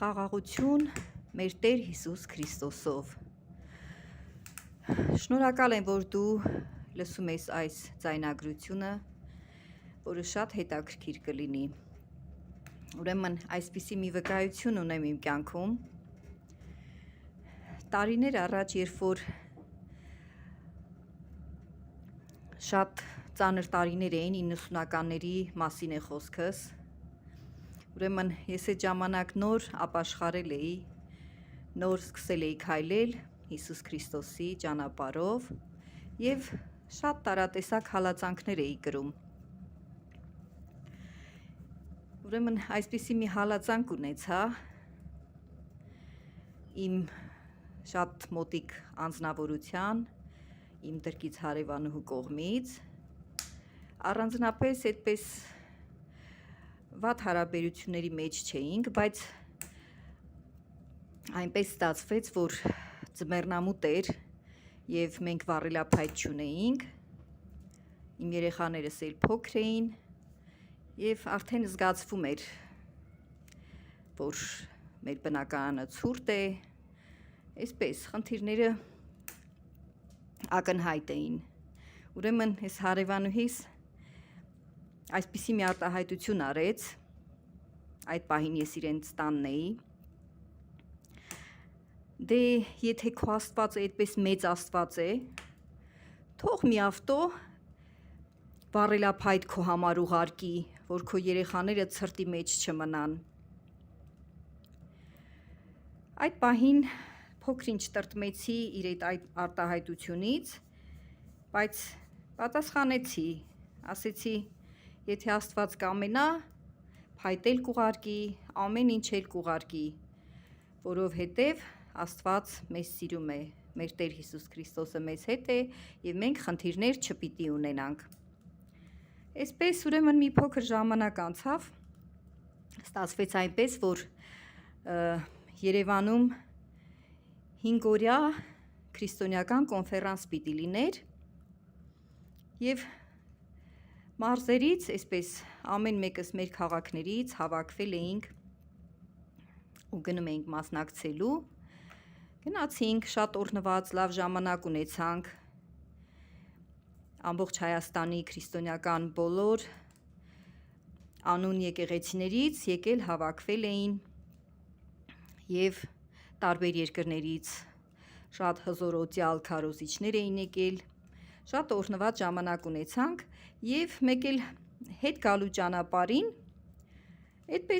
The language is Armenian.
Խաղաղություն մեր Տեր Հիսուս Քրիստոսով։ Շնորհակալ եմ, որ դու լսում ես այս ձայնագրությունը, որը շատ հետաքրքիր կլինի։ Ուրեմն այսպիսի մի վկայություն ունեմ իմ կյանքում։ Տարիներ առաջ, երբ որ շատ ծանր տարիներ էին, 90-ականների մասին է խոսքս, ուրեմն ես այդ ժամանակ նոր ապաշխարել էի, նոր սկսել էի քայլել Հիսուս Քրիստոսի ճանապարհով եւ շատ տարատեսակ հալածանքներ էի կրում։ Ուրեմն այսպիսի մի հալածանք ունեցա իմ շատ մոտիկ անձնավորության, իմ դրկից հարևանուհու կողմից, առանձնապես այդպես վատ հարաբերությունների մեջ չէինք, բայց այնպես ստացվեց, որ ձմեռնամուտ էր եւ մենք վառելափայտ չունեինք, իմ երեխաներս էլ փոքր էին եւ արդեն զգացվում էր, որ մեր բնակարանը ցուրտ է, այսպես խնդիրները ակնհայտ էին։ Ուրեմն այս հարևանուհիս այսպիսի մի արտահայտություն արեց, այդ պահին ես իրենց տանն էի, դե եթե քո Աստվածը այդպես մեծ Աստված է, թող մի ավտո վառելափայտ քո համար ուղարկի, որ քո երեխաները ցրտի մեջ չմնան։ Այդ պահին փոքր-ինչ տրտմեցի իր այդ արտահայտությունից, բայց պատասխանեցի, ասեցի, եթե Աստված կամենա, փայտ էլ կուղարկի, ամեն ինչ էլ կուղարկի, որովհետև Աստված մեզ սիրում է, մեր Տեր Հիսուս Քրիստոսը մեզ հետ է եւ մենք խնդիրներ չպիտի ունենանք։ Այսպես ուրեմն մի փոքր ժամանակ անցավ, ստացվեց այնպես, որ Երևանում 5-օրյա քրիստոնեական կոնֆերանս պիտի լիներ եւ մարզերից, այսպես ամեն մեկս մեր քաղաքներից հավաքվել էինք ու գնում էինք մասնակցելու, գնացինք, շատ օրհնված, լավ ժամանակ ունեցանք, ամբողջ Հայաստանի քրիստոնեական բոլոր անուն եկեղեցիներից եկել հավաքվել էին եւ տարբեր երկրներից շատ հզոր օծյալ քարոզիչներ էին եկել, շատ օրհնված ժամանակ ունեցանք եւ մեկ էլ հետ գալու ճանապարհին այդպես